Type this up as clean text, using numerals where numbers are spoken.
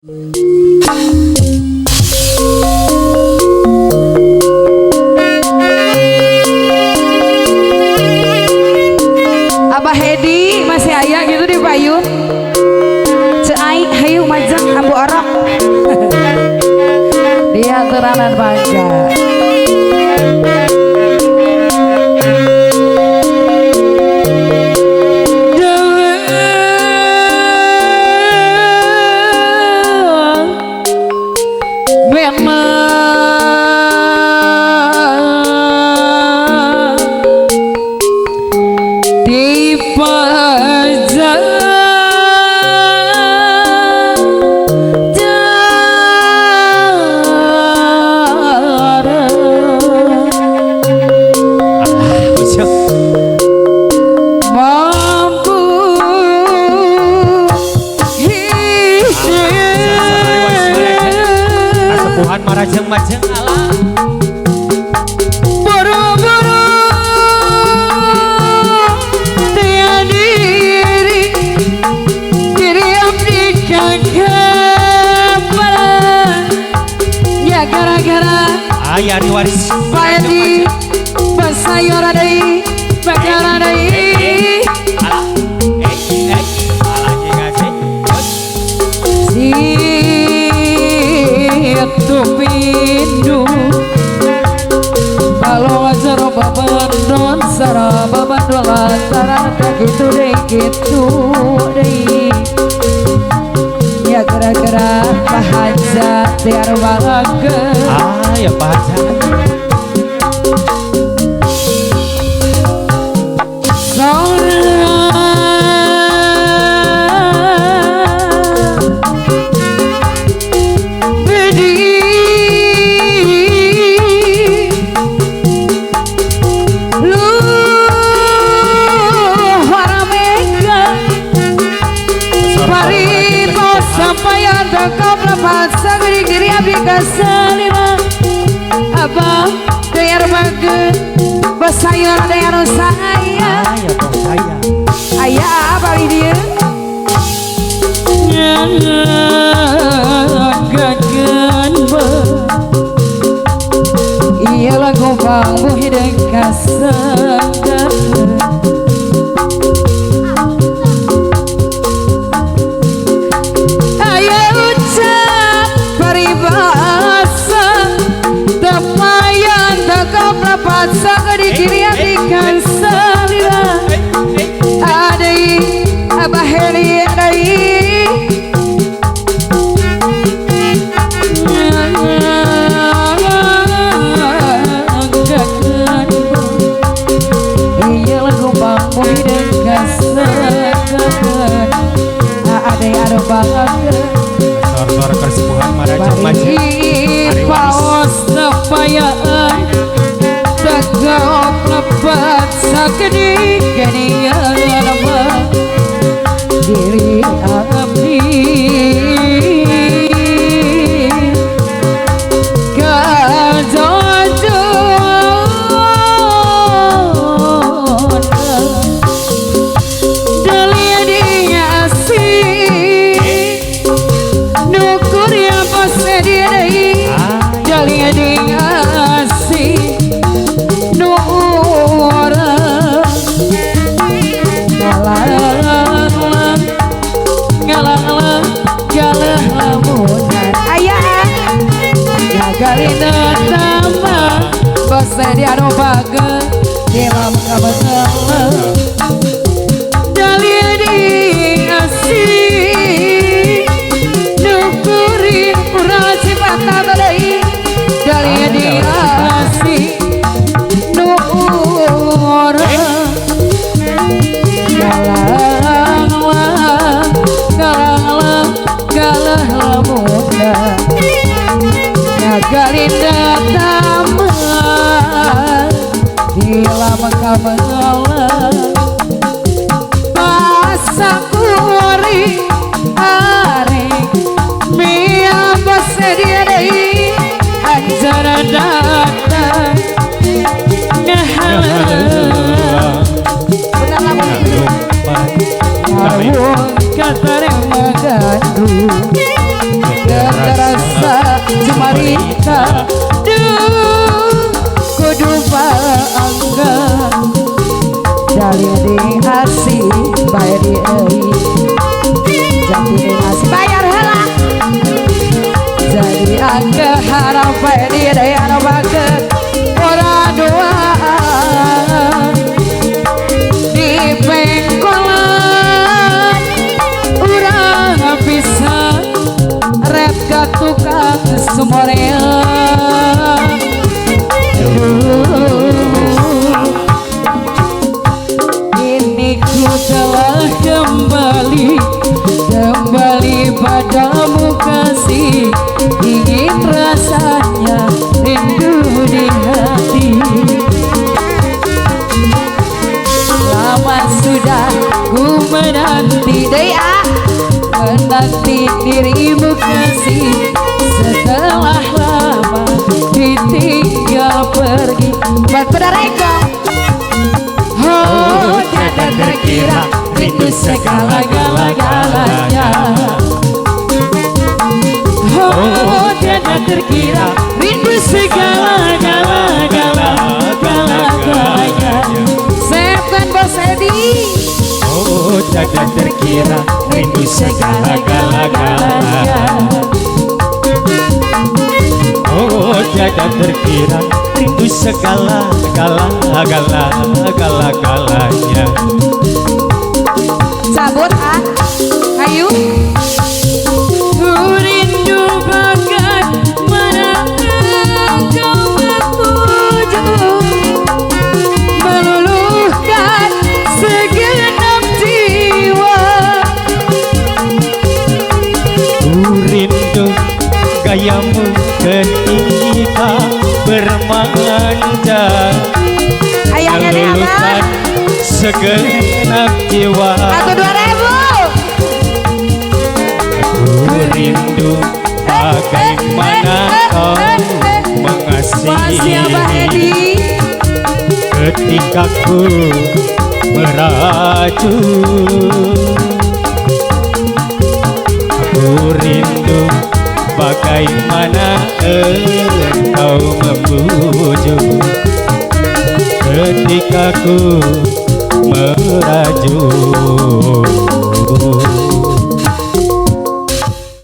Abah Hedi masih ayah gitu di payun. Ceai hayu majeng ambu orok. Dia teranan bangga. Majeng ala buru-buru dia diri abdi kagak ya gara-gara ayah diwaris padi basayur adai bakar adai ala ala kasih itu pindu kalau ngajar babandon sara babandon lantaran begitu deh gitu deh ya gara-gara pahaja tiar balaga ya pahaja Salima abang dayar bagus basayur dayar saya ayah apa dia gagan iya lagu bangbu hidung kasar dikirikan salira adai abah heli adai iya lagu bangbu dan kasar adai ada banget suara kersipuhan marajeng majeng paos napayaan gak lepat sakit keningan nama diri abdi kajojon dalia dia asih nukur ya pasti dia dalia dia asih Galina nama bosnya dia no baga dalam kabelah dalia diasih nukuri urasi patah tadai dalia diasih nukura galah muda Galinda taman Gila mengkabelah Pasakuri Arik Mia basediri Anjara datang Ngehalah Benar-benar Kata yang mengandung cinta duh kudu bangga jalin di asih bae di euy jadi di asih bayar heula jadi angga harap bae di daya baget ora doaan di pengkolan urang bisa rep ka tukang sumorea ini ku telah kembali padamu kasih ingin rasanya rindu di hati lama sudah ku menanti menanti dirimu kasih setelah lama ditinggal pergi buat pedarekong oh tiada terkira rindu segala-galanya oh tiada terkira rindu segala-galanya Septen Bos Edi Oh tiada terkira rindu segala-galanya Oh tiada terkira rindu segala-galanya Sabut ayo rindu bagai mana engkau berwujud meluluhkan segenap jiwa rindu gayamu ketika bermanja meluluhkan segenap jiwa aku 2000 aku rindu bagaimana kau mengasihi ketika ku meracun aku rindu bagaimana engkau membujuk ketika ku meracun